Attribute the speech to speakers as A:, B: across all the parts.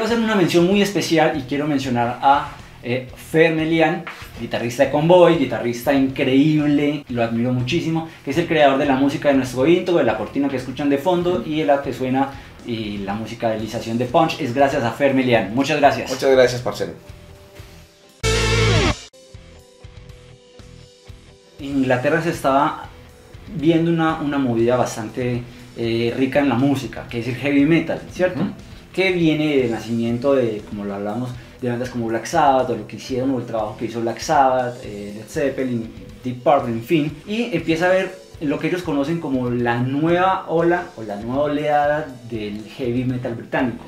A: hacer una mención muy especial y quiero mencionar a Fer Melián, guitarrista de Convoy, guitarrista increíble, lo admiro muchísimo, que es el creador de la música de nuestro intro, de la cortina que escuchan de fondo y de la que suena y la musicalización de Punch es gracias a Fer Melián. Muchas gracias.
B: Muchas gracias, parcero.
A: En Inglaterra se estaba viendo una movida bastante rica en la música, que es el heavy metal, ¿cierto? Que viene del nacimiento de, como lo hablamos, de bandas como Black Sabbath, o lo que hicieron, o el trabajo que hizo Black Sabbath, Led Zeppelin, Deep Purple, en fin. Y empieza a ver lo que ellos conocen como la nueva ola, o la nueva oleada del heavy metal británico.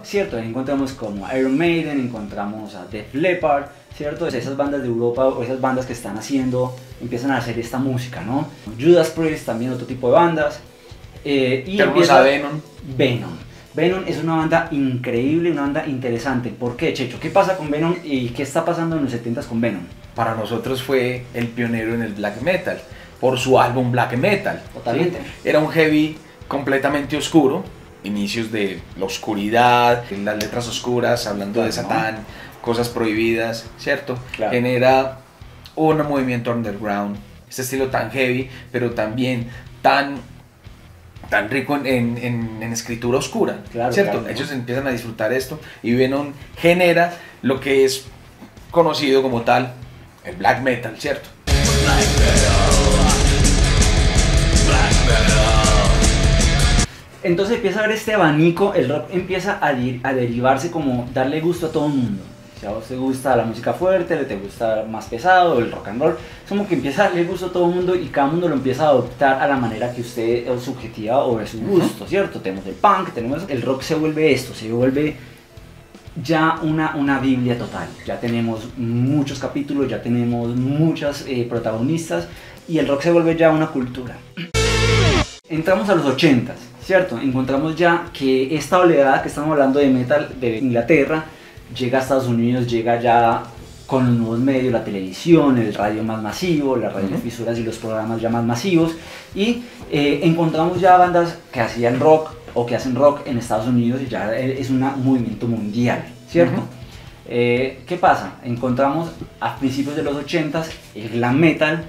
A: ¿Cierto? Ahí encontramos como Iron Maiden, encontramos a Def Leppard, ¿cierto? Esas bandas de Europa o esas bandas que están haciendo, empiezan a hacer esta música, ¿no? Judas Priest, también otro tipo de bandas. Y
B: empieza Venom.
A: Venom es una banda increíble, una banda interesante. ¿Por qué, Checho? ¿Qué pasa con Venom y qué está pasando en los 70s con Venom?
B: Para nosotros fue el pionero en el black metal, por su álbum Black Metal.
A: Totalmente.
B: ¿Sí? Era un heavy completamente oscuro, inicios de la oscuridad, las letras oscuras, hablando de Satán, cosas prohibidas, ¿cierto?
A: Claro.
B: Genera un movimiento underground, este estilo tan heavy, pero también tan rico en escritura oscura,
A: claro,
B: ¿cierto?
A: Claro,
B: ellos empiezan a disfrutar esto y Venom genera lo que es conocido como tal el black metal, ¿cierto?
A: Entonces empieza a ver este abanico, el rock empieza a derivarse como darle gusto a todo el mundo. Si a vos te gusta la música fuerte, te gusta más pesado, el rock and roll, es como que empieza a darle gusto a todo el mundo y cada mundo lo empieza a adoptar a la manera que usted es subjetiva o de su gusto, ¿cierto? Tenemos el punk, tenemos el rock, se vuelve esto, se vuelve ya una biblia total. Ya tenemos muchos capítulos, ya tenemos muchas protagonistas y el rock se vuelve ya una cultura. Entramos a los 80s, ¿cierto? Encontramos ya que esta oleada que estamos hablando de metal de Inglaterra llega a Estados Unidos, llega ya con los nuevos medios, la televisión, el radio más masivo, las radiodifusoras y los programas ya más masivos y encontramos ya bandas que hacían rock o que hacen rock en Estados Unidos y ya es un movimiento mundial, ¿cierto? ¿Qué pasa? Encontramos a principios de los 80s el glam metal,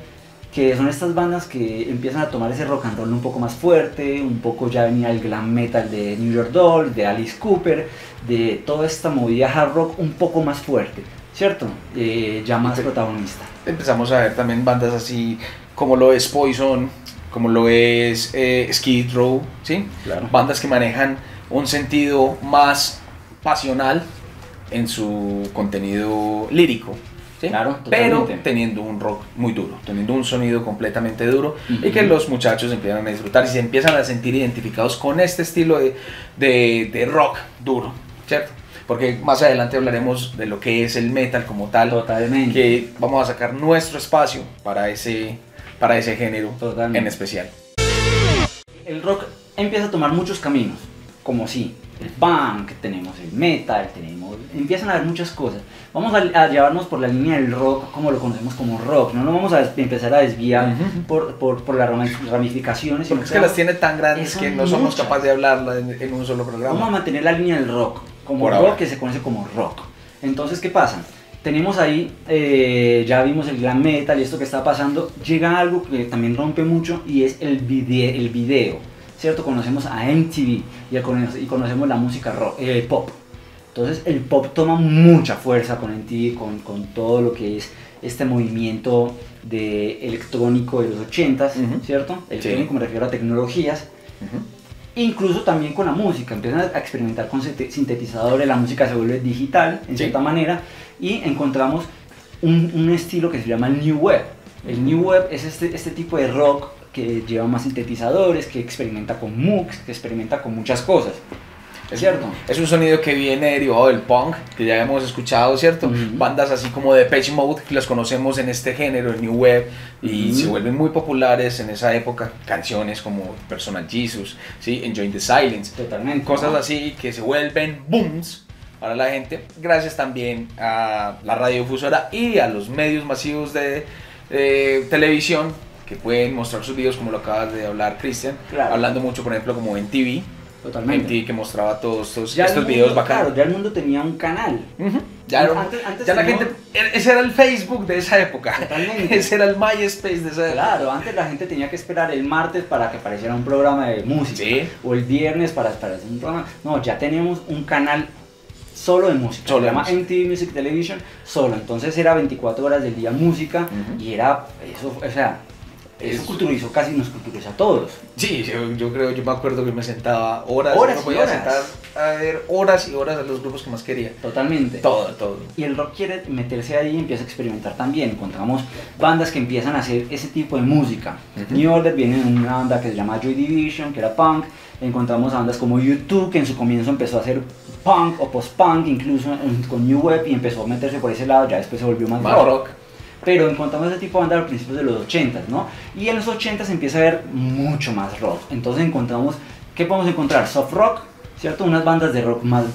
A: que son estas bandas que empiezan a tomar ese rock and roll un poco más fuerte, un poco ya venía el glam metal de New York Dolls, de Alice Cooper, de toda esta movida hard rock un poco más fuerte, ¿cierto? Ya más protagonista.
B: Empezamos a ver también bandas así como lo es Poison, como lo es Skid Row, ¿sí?
A: Claro.
B: Bandas que manejan un sentido más pasional en su contenido lírico. ¿Sí?
A: Claro,
B: pero teniendo un rock muy duro, teniendo un sonido completamente duro y que los muchachos empiezan a disfrutar y se empiezan a sentir identificados con este estilo de rock duro, ¿cierto? Porque más adelante hablaremos de lo que es el metal como tal.
A: Totalmente.
B: Que vamos a sacar nuestro espacio para ese género en especial.
A: El rock empieza a tomar muchos caminos, como sí, el punk, tenemos el metal, empiezan a haber muchas cosas. Vamos a llevarnos por la línea del rock como lo conocemos como rock, no nos vamos a empezar a desviar por las ramificaciones.
B: Porque es que las tiene tan grandes que no somos capaces de hablarla en un solo programa.
A: Vamos a mantener la línea del rock, como rock que se conoce como rock. Entonces, ¿qué pasa? Tenemos ahí, ya vimos el glam metal y esto que está pasando, llega algo que también rompe mucho y es el video, ¿cierto? Conocemos a MTV y conocemos la música rock, pop. Entonces el pop toma mucha fuerza con MTV, con todo lo que es este movimiento de electrónico de los 80s, ¿cierto? Electrónico me refiero a tecnologías. Incluso también con la música, empiezan a experimentar con sintetizadores, la música se vuelve digital en cierta manera y encontramos un estilo que se llama el New Wave. El New Wave es este tipo de rock que lleva más sintetizadores, que experimenta con MOOCs, que experimenta con muchas cosas. ¿Cierto?
B: Es un sonido que viene derivado del punk, que ya hemos escuchado, ¿cierto? Bandas así como Depeche Mode, que las conocemos en este género, el New Wave, y se vuelven muy populares en esa época. Canciones como Personal Jesus, ¿sí? Enjoy the Silence.
A: Totalmente.
B: Cosas así que se vuelven booms para la gente, gracias también a la radiodifusora y a los medios masivos de televisión, que pueden mostrar sus videos, como lo acabas de hablar, Cristian, hablando mucho, por ejemplo, como en TV.
A: Totalmente.
B: MTV que mostraba todos
A: Ya
B: estos
A: el mundo,
B: videos bacanos.
A: claro, ya el mundo tenía un canal.
B: Ya,
A: Antes
B: ya la
A: teníamos-
B: gente, ese era el Facebook de esa época.
A: Totalmente.
B: Ese era el MySpace de esa época.
A: Claro, antes la gente tenía que esperar el martes para que apareciera un programa de música.
B: Sí.
A: O el viernes para hacer un programa. No, ya tenemos un canal solo de música.
B: Solo
A: Se
B: de
A: llama
B: música.
A: MTV Music Television solo. Entonces era 24 horas del día música y era eso, o sea, eso culturizó casi, nos culturizó a todos.
B: Sí, yo creo, yo me acuerdo que me sentaba horas,
A: Horas
B: me
A: y
B: podía
A: horas.
B: sentar a ver horas y horas a los grupos que más quería.
A: Totalmente.
B: Todo.
A: Y el rock quiere meterse ahí y empieza a experimentar también. Encontramos bandas que empiezan a hacer ese tipo de música. New Order viene de una banda que se llama Joy Division, que era punk. Encontramos a bandas como U2, que en su comienzo empezó a hacer punk o post-punk, incluso con New Wave, y empezó a meterse por ese lado, ya después se volvió más rock. Pero encontramos ese tipo de bandas a principios de los 80s, ¿no? Y en los 80s empieza a haber mucho más rock. Entonces encontramos, ¿qué podemos encontrar? Soft rock, ¿cierto? Unas bandas de rock más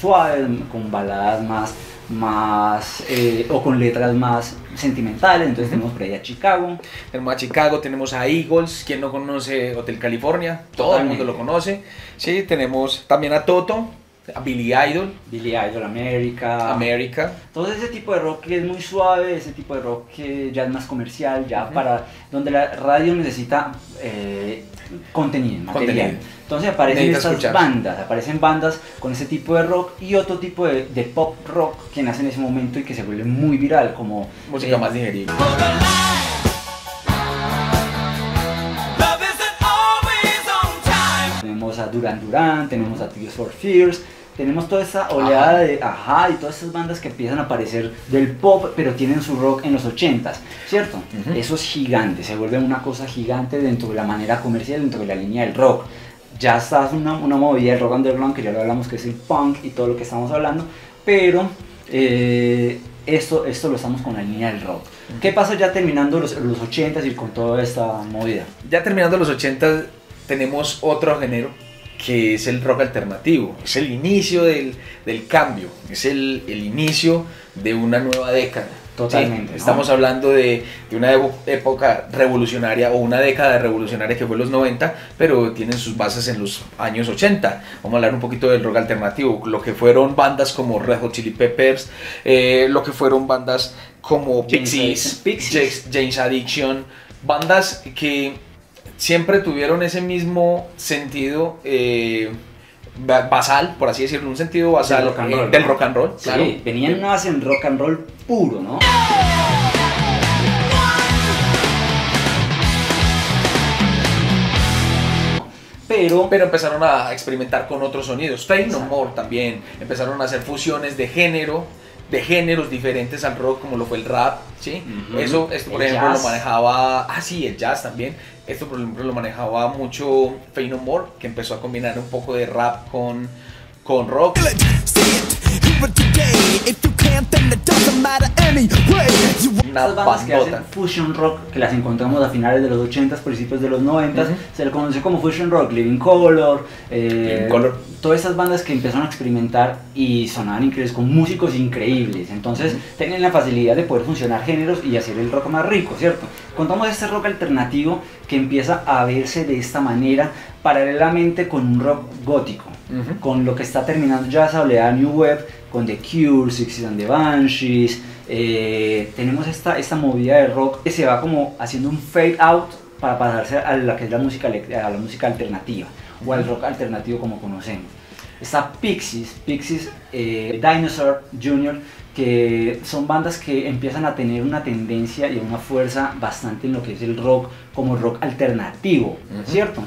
A: suaves, con baladas más o con letras más sentimentales. Entonces tenemos por ahí a Chicago.
B: Tenemos a Chicago, tenemos a Eagles, quien no conoce Hotel California, todo
A: Totalmente.
B: el mundo lo conoce. Sí, tenemos también a Toto, a Billy Idol,
A: Billy Idol, America.
B: America.
A: Entonces ese tipo de rock que es muy suave, ese tipo de rock que ya es más comercial, ya para donde la radio necesita contenido, material.
B: Contenido.
A: Entonces aparecen
B: Necesita
A: estas
B: escucharse.
A: aparecen bandas con ese tipo de rock y otro tipo de pop rock que nace en ese momento y que se vuelve muy viral, como
B: Música más digerible.
A: tenemos a Duran Duran, tenemos a Tears for Fears, tenemos toda esa oleada de Ajá y todas esas bandas que empiezan a aparecer del pop, pero tienen su rock en los 80s, ¿cierto? Eso es gigante, se vuelve una cosa gigante dentro de la manera comercial, dentro de la línea del rock. Ya está una movida del rock underground, que ya lo hablamos, que es el punk y todo lo que estamos hablando, pero esto lo estamos con la línea del rock. ¿Qué pasa ya terminando los 80s y con toda esta movida?
B: Ya terminando los 80 tenemos otro género que es el rock alternativo. Es el inicio del cambio, es el inicio de una nueva década.
A: Totalmente,
B: ¿sí?
A: ¿no?
B: Estamos hablando de una época revolucionaria o una década revolucionaria que fue los 90, pero tienen sus bases en los años 80. Vamos a hablar un poquito del rock alternativo, lo que fueron bandas como Red Hot Chili Peppers, lo que fueron bandas como Pixies, Jane's Addiction, bandas que siempre tuvieron ese mismo sentido basal, por así decirlo, un sentido basal del rock and roll, claro.
A: Sí, venían una base en rock and roll puro, ¿no? Pero
B: empezaron a experimentar con otros sonidos. Faith No More también empezaron a hacer fusiones de géneros diferentes al rock, como lo fue el rap, ¿sí? Esto por ejemplo
A: jazz.
B: lo manejaba, el jazz también. Esto por ejemplo lo manejaba mucho Faith No More, que empezó a combinar un poco de rap con rock.
A: Estas bandas que hacen fusion rock, que las encontramos a finales de los 80s, principios de los 90s, se le conoce como fusion rock, Living Colour, todas esas bandas que empezaron a experimentar y sonaban increíbles, con músicos increíbles. Entonces tenían la facilidad de poder funcionar géneros y hacer el rock más rico, ¿cierto? Contamos este rock alternativo que empieza a verse de esta manera paralelamente con un rock gótico, con lo que está terminando ya esa oleada New Wave, con The Cure, Sixties and the Banshees. Tenemos esta movida de rock que se va como haciendo un fade out para pasarse a la que es la música alternativa o al rock alternativo como conocemos. Está Pixies, Dinosaur Jr., que son bandas que empiezan a tener una tendencia y una fuerza bastante en lo que es el rock como rock alternativo, ¿cierto?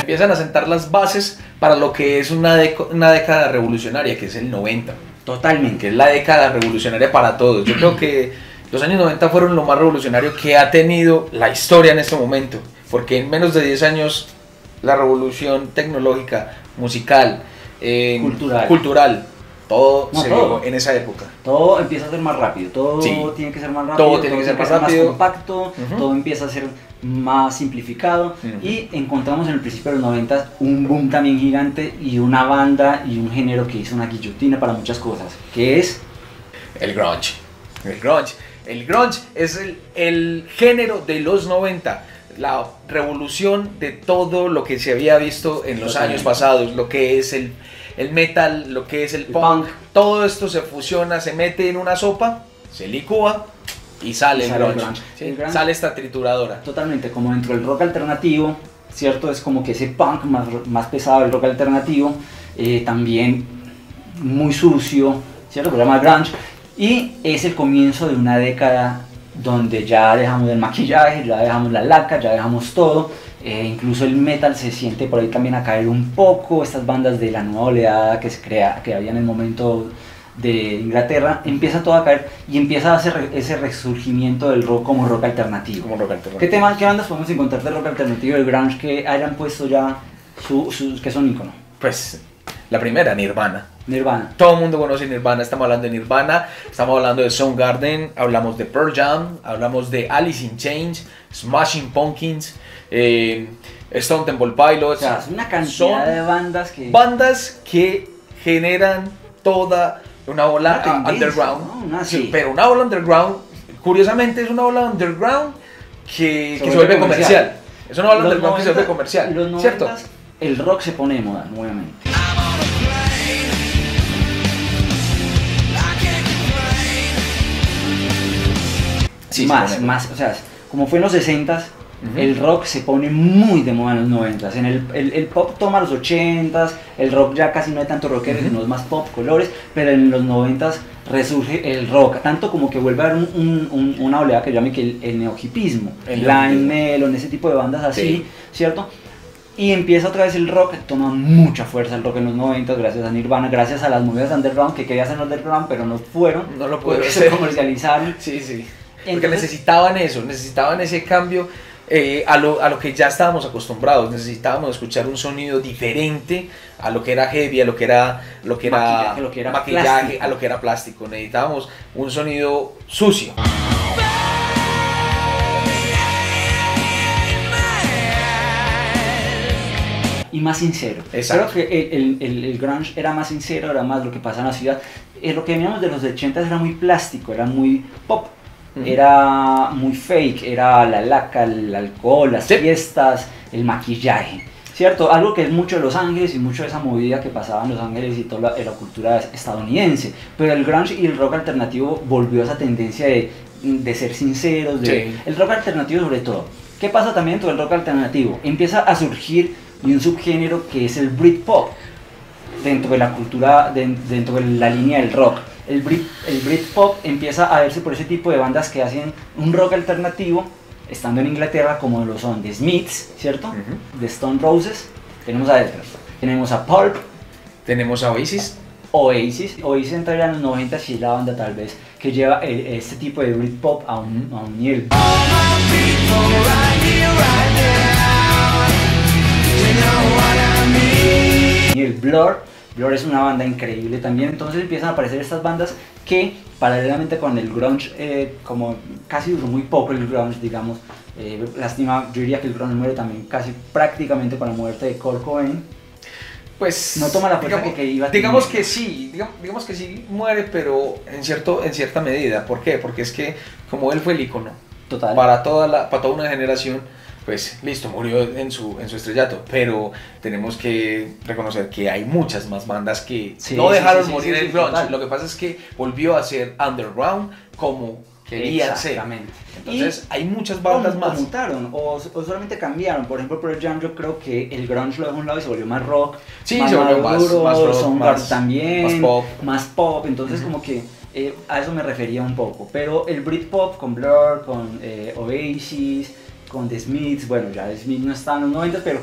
B: Empiezan a sentar las bases para lo que es una década revolucionaria, que es el 90.
A: Totalmente.
B: Que es la década revolucionaria para todos. Yo creo que los años 90 fueron lo más revolucionario que ha tenido la historia en este momento, porque en menos de 10 años la revolución tecnológica, musical, cultural, todo se dio en esa época.
A: Todo empieza a ser más rápido, todo tiene que ser más rápido,
B: todo tiene que ser más rápido,
A: más compacto, todo empieza a ser más simplificado y encontramos en el principio de los 90 un boom también gigante y una banda y un género que hizo una guillotina para muchas cosas, que es
B: el grunge. El grunge es el género de los 90. la revolución de todo lo que se había visto en los años pasados, lo que es el metal, lo que es el punk, todo esto se fusiona, se mete en una sopa, se licúa y sale el grunge. ¿Sí? Sale esta trituradora.
A: Totalmente, como dentro del rock alternativo, ¿cierto? Es como que ese punk más pesado del rock alternativo, también muy sucio, ¿cierto? Pero más grunge. Y es el comienzo de una década donde ya dejamos el maquillaje, ya dejamos la laca, ya dejamos todo. Incluso el metal se siente por ahí también a caer un poco. Estas bandas de la nueva oleada que había en el momento de Inglaterra, empieza todo a caer y empieza a hacer ese resurgimiento del rock como rock alternativo. ¿Qué bandas podemos encontrar de rock alternativo del grunge que hayan puesto ya que son ícono?
B: Pues la primera, Nirvana.
A: Nirvana.
B: Todo el mundo conoce Nirvana, estamos hablando de Nirvana, estamos hablando de Soundgarden, hablamos de Pearl Jam, hablamos de Alice in Chains, Smashing Pumpkins, Stone Temple Pilots.
A: O sea, es una cantidad de
B: bandas que generan toda una ola underground, ¿no? Sí, pero una ola underground, curiosamente es una ola underground que se vuelve comercial. Es una ola underground que se vuelve comercial,
A: los
B: ¿cierto?
A: El rock se pone de moda nuevamente. Sí, más, o sea, como fue en los 60s, el rock se pone muy de moda en los 90s. El pop toma los 80s, el rock ya casi no hay tanto rockero, sino es más pop, colores, pero en los 90s resurge el rock, tanto como que vuelve a haber una oleada que yo llamo que el neohipismo, Blind Melon, ese tipo de bandas así, sí, ¿cierto? Y empieza otra vez el rock, toma mucha fuerza el rock en los 90 gracias a Nirvana, gracias a las movidas underground que querían hacer underground pero no fueron,
B: no lo pudieron
A: hacer, se comercializaron.
B: Sí, sí. Porque necesitaban eso, necesitaban ese cambio a lo que ya estábamos acostumbrados. Necesitábamos escuchar un sonido diferente a lo que era heavy, a lo que era maquillaje, a lo que era plástico. Necesitábamos un sonido sucio.
A: Y más sincero.
B: Exacto.
A: Creo que el grunge era más sincero, era más lo que pasa en la ciudad. Lo que veníamos de los 80 era muy plástico, era muy pop, era muy fake, era la laca, el alcohol, las fiestas, el maquillaje, ¿cierto? Algo que es mucho de Los Ángeles y mucho de esa movida que pasaba en Los Ángeles y toda la cultura estadounidense. Pero el grunge y el rock alternativo volvió a esa tendencia de ser sinceros, el rock alternativo sobre todo. ¿Qué pasa también dentro del rock alternativo? Empieza a surgir y un subgénero que es el Britpop dentro de la cultura, dentro de la línea del rock. El Britpop empieza a verse por ese tipo de bandas que hacen un rock alternativo estando en Inglaterra, como lo son The Smiths, ¿cierto? The Stone Roses, tenemos a Edgar, tenemos a Pulp,
B: tenemos a Oasis
A: entraría en los 90 y es la banda tal vez que lleva este tipo de Britpop a un nivel. Y el Blur es una banda increíble también. Entonces empiezan a aparecer estas bandas que paralelamente con el grunge, como casi duró muy poco el grunge, digamos, lástima, yo diría que el grunge muere también casi prácticamente con la muerte de Kurt Cobain.
B: Pues
A: no toma la fuerza que iba a tener.
B: Digamos que sí muere, pero en cierta medida. ¿Por qué? Porque es que como él fue el ícono
A: total
B: para toda una generación, pues listo, murió en su estrellato, pero tenemos que reconocer que hay muchas más bandas que no dejaron morir el grunge. Total. Lo que pasa es que volvió a ser underground como querían ser. Entonces hay muchas bandas más.
A: O mutaron, o solamente cambiaron. Por ejemplo, Pearl Jam, yo creo que el grunge lo dejó a un lado y se volvió más rock.
B: Sí, se volvió más rock,
A: Soundgarden también,
B: más pop.
A: Entonces como que a eso me refería un poco. Pero el Britpop con Blur, con Oasis, con The Smiths, bueno, ya The Smiths no está en los 90, pero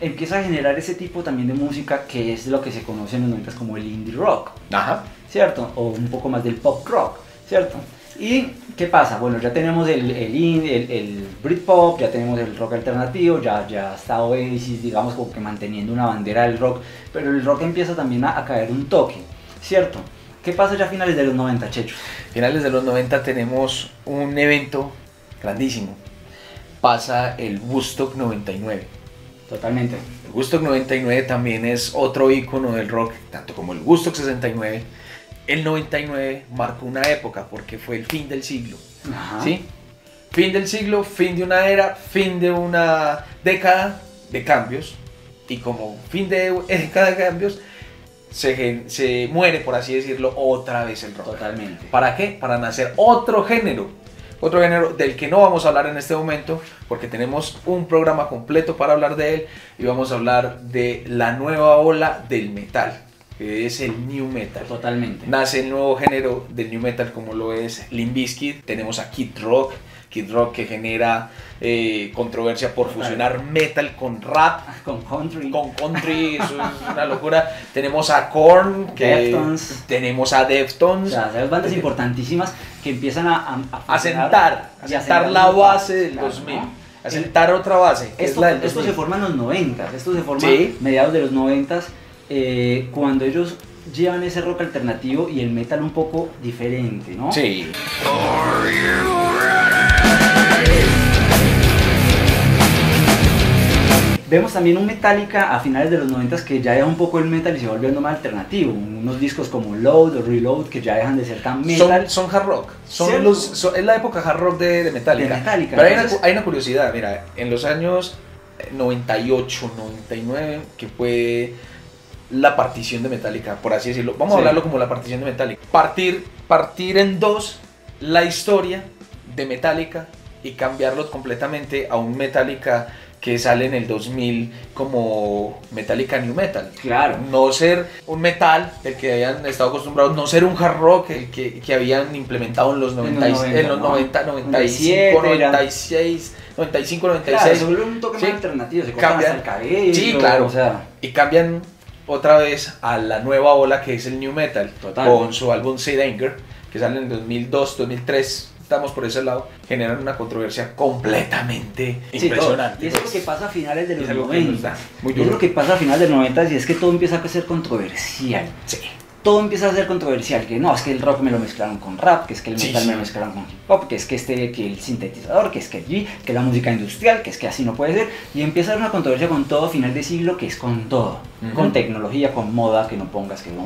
A: empieza a generar ese tipo también de música que es lo que se conoce en los 90 como el indie rock.
B: Ajá.
A: ¿Cierto? O un poco más del pop rock, ¿cierto? ¿Y qué pasa? Bueno, ya tenemos el Britpop, ya tenemos el rock alternativo, ya está Oasis, digamos, como que manteniendo una bandera del rock, pero el rock empieza también a caer un toque, ¿cierto? ¿Qué pasa ya a finales de los 90, Checho?
B: Finales de los 90 tenemos un evento grandísimo. Pasa el Woodstock 99.
A: Totalmente.
B: El Woodstock 99 también es otro ícono del rock, tanto como el Woodstock 69. El 99 marcó una época porque fue el fin del siglo.
A: Ajá.
B: ¿Sí? Fin del siglo, fin de una era, fin de una década de cambios. Y como fin de década de cambios, se muere, por así decirlo, otra vez el rock.
A: Totalmente.
B: ¿Para qué? Para nacer otro género del que no vamos a hablar en este momento, porque tenemos un programa completo para hablar de él, y vamos a hablar de la nueva ola del metal, que es el new metal.
A: Totalmente.
B: Nace el nuevo género del new metal, como lo es Limp Bizkit. Tenemos a Kid Rock que genera controversia por fusionar metal con rap,
A: con country.
B: Eso es una locura. Tenemos a Korn,
A: Deftones.
B: Tenemos a Deftones.
A: O sea, hay bandas importantísimas que empiezan
B: a sentar la base del 2000.
A: ¿no?
B: A sentar otra base.
A: Esto se forma en los 90, esto se forma mediados de los 90, cuando ellos llevan ese rock alternativo y el metal un poco diferente, ¿no?
B: Sí.
A: Vemos también un Metallica a finales de los 90 que ya deja un poco el metal y se va volviendo más alternativo. Unos discos como Load o Reload que ya dejan de ser tan metal.
B: Son hard rock. Es la época hard rock de Metallica. Pero hay una curiosidad, mira, en los años 98, 99, que fue la partición de Metallica, por así decirlo. Vamos a hablarlo como la partición de Metallica. Partir en dos la historia de Metallica y cambiarlo completamente a un Metallica que sale en el 2000 como Metallica New Metal.
A: Claro.
B: No ser un metal del que habían estado acostumbrados, no ser un hard rock el que habían implementado en los 90, 95, 96, 95, 96.
A: Claro, se vuelve un toque más alternativo, se cortan hasta el cabello.
B: Sí, claro.
A: O sea,
B: y cambian otra vez a la nueva ola que es el New Metal.
A: Total.
B: Con su álbum Sid Anger, que sale en 2002, 2003. Estamos por ese lado, generan una controversia completamente impresionante.
A: Y eso es lo que pasa a finales de los
B: es
A: 90.
B: Muy duro.
A: Es lo que pasa a finales de los 90 y es que todo empieza a ser controversial.
B: Sí.
A: Todo empieza a ser controversial, que no, es que el rock me lo mezclaron con rap, que es que el metal me lo mezclaron con hip hop, que es que el sintetizador, que es que allí, que la música industrial, que es que así no puede ser, y empieza a haber una controversia con todo a final de siglo, que es con todo, con tecnología, con moda, que no pongas, que no,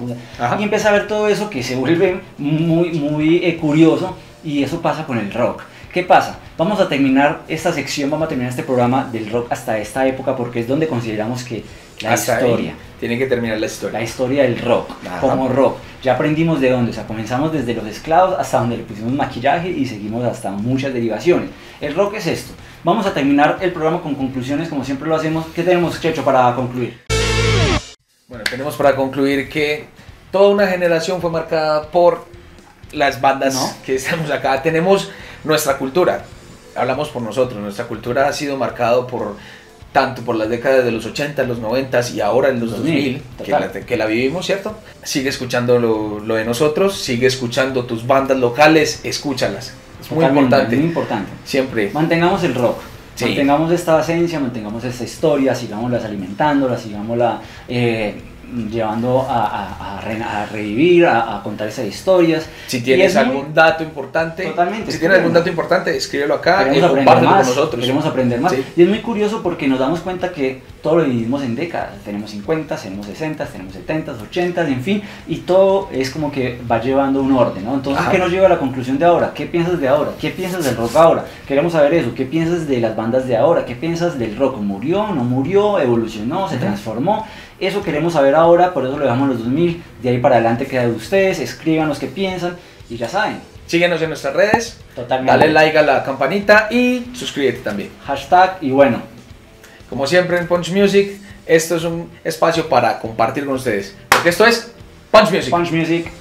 A: y empieza a ver todo eso que se vuelve muy curioso, y eso pasa con el rock. ¿Qué pasa? Vamos a terminar esta sección, vamos a terminar este programa del rock hasta esta época, porque es donde consideramos que la historia.
B: Tiene que terminar la historia.
A: La historia del rock, como rock. Ya aprendimos de dónde, o sea, comenzamos desde los esclavos hasta donde le pusimos maquillaje y seguimos hasta muchas derivaciones. El rock es esto. Vamos a terminar el programa con conclusiones, como siempre lo hacemos. ¿Qué tenemos, Checho, para concluir?
B: Bueno, tenemos para concluir que toda una generación fue marcada por las bandas que estamos acá. Tenemos nuestra cultura, hablamos por nosotros, nuestra cultura ha sido marcada tanto por las décadas de los 80, los 90 y ahora en los 2000 que la vivimos, ¿cierto? Sigue escuchando lo de nosotros, sigue escuchando tus bandas locales, escúchalas. Es muy importante.
A: Muy importante.
B: Siempre.
A: Mantengamos el rock.
B: Sí.
A: Mantengamos esta esencia, mantengamos esta historia, sigámoslas alimentándola, sigámosla llevando a revivir, a contar esas historias.
B: Si tienes algún dato importante, escríbelo acá y compártelo con nosotros.
A: Queremos aprender más.
B: Sí.
A: Y es muy curioso porque nos damos cuenta que todo lo dividimos en décadas. Tenemos 50, tenemos 60, tenemos 70, 80, en fin, y todo es como que va llevando un orden, ¿no? Entonces, ¿qué nos lleva a la conclusión de ahora? ¿Qué piensas de ahora? ¿Qué piensas del rock ahora? Queremos saber eso. ¿Qué piensas de las bandas de ahora? ¿Qué piensas del rock? ¿Murió? ¿No murió? ¿Evolucionó? ¿Se transformó? Eso queremos saber ahora, por eso lo dejamos los 2000. De ahí para adelante queda de ustedes. Escríbanos qué piensan y ya saben.
B: Síguenos en nuestras redes.
A: Totalmente.
B: Dale like a la campanita y suscríbete también.
A: Hashtag y bueno.
B: Como siempre en Punch Music, esto es un espacio para compartir con ustedes. Porque esto es Punch Music.
A: Punch Music.